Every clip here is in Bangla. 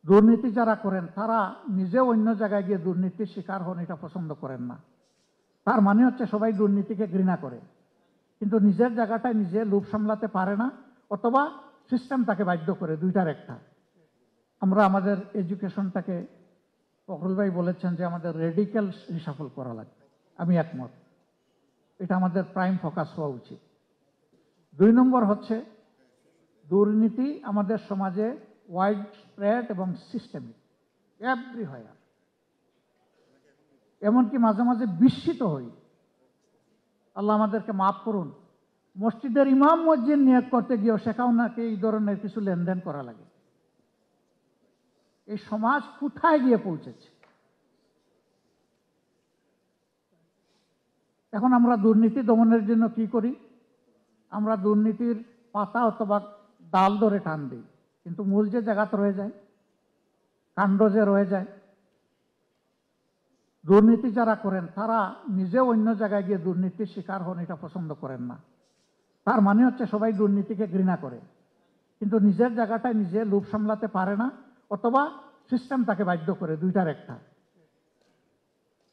দুর্নীতি যারা করেন তারা নিজে অন্য জায়গায় গিয়ে দুর্নীতির শিকার হন, এটা পছন্দ করেন না। তার মানে হচ্ছে সবাই দুর্নীতিকে ঘৃণা করে, কিন্তু নিজের জায়গাটায় নিজে লোভ সামলাতে পারে না, অথবা সিস্টেম তাকে বাধ্য করে, দুইটার একটা। আমরা আমাদের এডুকেশনটাকে, ফখরুল ভাই বলেছেন যে আমাদের রেডিক্যাল রিসাফল করা লাগবে, আমি একমত। এটা আমাদের প্রাইম ফোকাস হওয়া উচিত। 2 নম্বর হচ্ছে দুর্নীতি আমাদের সমাজে ওয়াইড স্প্রেড এবং সিস্টেমিক, এভরিহোয়ার। এমনকি মাঝে মাঝে বিস্মিত হই, আল্লাহ আমাদেরকে মাফ করুন, মসজিদের ইমাম মসজিদ নিয়োগ করতে গিয়েও সেখানেও নাকি এই ধরনের কিছু লেনদেন করা লাগে। এই সমাজ কোথায় গিয়ে পৌঁছেছে? এখন আমরা দুর্নীতি দমনের জন্য কি করি? আমরা দুর্নীতির পাতা অথবা ডাল ধরে টান দিই, কিন্তু মূল যে জায়গাতে রয়ে যায়, কাণ্ড যে রয়ে যায়। দুর্নীতি যারা করেন তারা নিজে অন্য জায়গায় গিয়ে দুর্নীতির শিকার হন, এটা পছন্দ করেন না। তার মানে হচ্ছে সবাই দুর্নীতিকে ঘৃণা করে, কিন্তু নিজের জায়গাটায় নিজে লোভ সামলাতে পারে না, অথবা সিস্টেম তাকে বাধ্য করে, দুইটার একটা।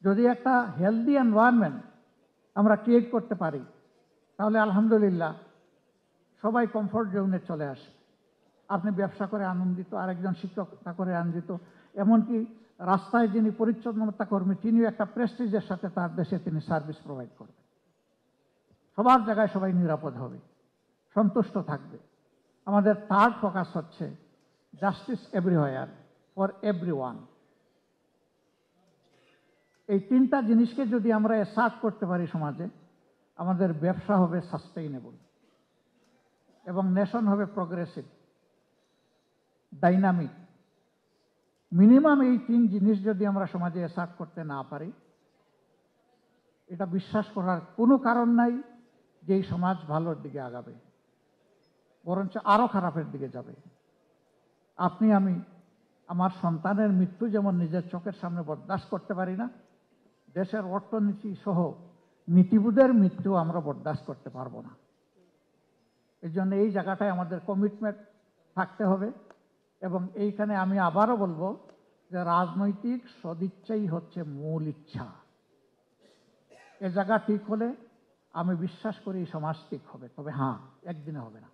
যদি একটা হেলদি এনভায়রনমেন্ট আমরা ক্রিয়েট করতে পারি, তাহলে আলহামদুলিল্লাহ সবাই কমফোর্ট জোনে চলে আসে। আপনি ব্যবসা করে আনন্দিত, আরেকজন শিক্ষকতা করে আনন্দিত, এমনকি রাস্তায় যিনি পরিচ্ছন্নতা কর্মী তিনিও একটা প্রেস্টিজের সাথে তার দেশে তিনি সার্ভিস প্রোভাইড করবেন। সবার জায়গায় সবাই নিরাপদ হবে, সন্তুষ্ট থাকবে। আমাদের থার্ড ফোকাস হচ্ছে জাস্টিস এভরিহোয়ার ফর এভরিওয়ান। এই 3টা জিনিসকে যদি আমরা অ্যাসার্ট করতে পারি সমাজে, আমাদের ব্যবসা হবে সাস্টেইনেবল এবং নেশন হবে প্রগ্রেসিভ, ডাইনামিক। মিনিমাম এই 3 জিনিস যদি আমরা সমাজে অ্যাসার্ট করতে না পারি, এটা বিশ্বাস করার কোনো কারণ নাই যে এই সমাজ ভালোর দিকে আগাবে, বরঞ্চ আরো খারাপের দিকে যাবে। আপনি আমি আমার সন্তানের মৃত্যু যেমন নিজের চোখের সামনে বরদাস্ত করতে পারি না, দেশের অর্থনীতি সহ নীতিবোধের মৃত্যু আমরা বরদাস্ত করতে পারবো না। এই জন্য এই জায়গাটায় আমাদের কমিটমেন্ট থাকতে হবে। এবং এইখানে আমি আবারও বলবো যে রাজনৈতিক সদিচ্ছাই হচ্ছে মূল ইচ্ছা। এ জায়গা ঠিক হলে আমি বিশ্বাস করি সমাজ ঠিক হবে। তবে হ্যাঁ, একদিনে হবে না,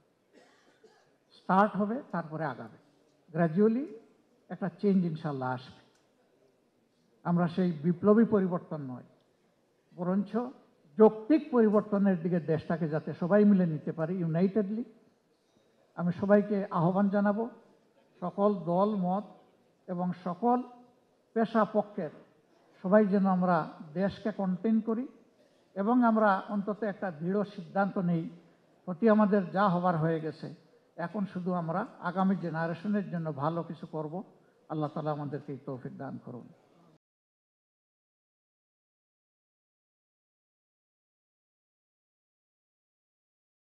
স্টার্ট হবে, তারপরে আগাবে, গ্র্যাজুয়ালি একটা চেঞ্জ ইনশাল্লাহ আসবে। আমরা সেই বিপ্লবী পরিবর্তন নয়, বরঞ্চ যৌক্তিক পরিবর্তনের দিকে দেশটাকে যাতে সবাই মিলে নিতে পারি ইউনাইটেডলি। আমি সবাইকে আহ্বান জানাবো, সকল দল মত এবং সকল পেশা পক্ষের সবাই যেন আমরা দেশকে কন্টেইন করি এবং আমরা অন্তত একটা দৃঢ় সিদ্ধান্ত নেই, অতি আমাদের যা হবার হয়ে গেছে, এখন শুধু আমরা আগামী জেনারেশনের জন্য ভালো কিছু করব। আল্লাহ তাআলা আমাদেরকে এই তৌফিক দান করুন।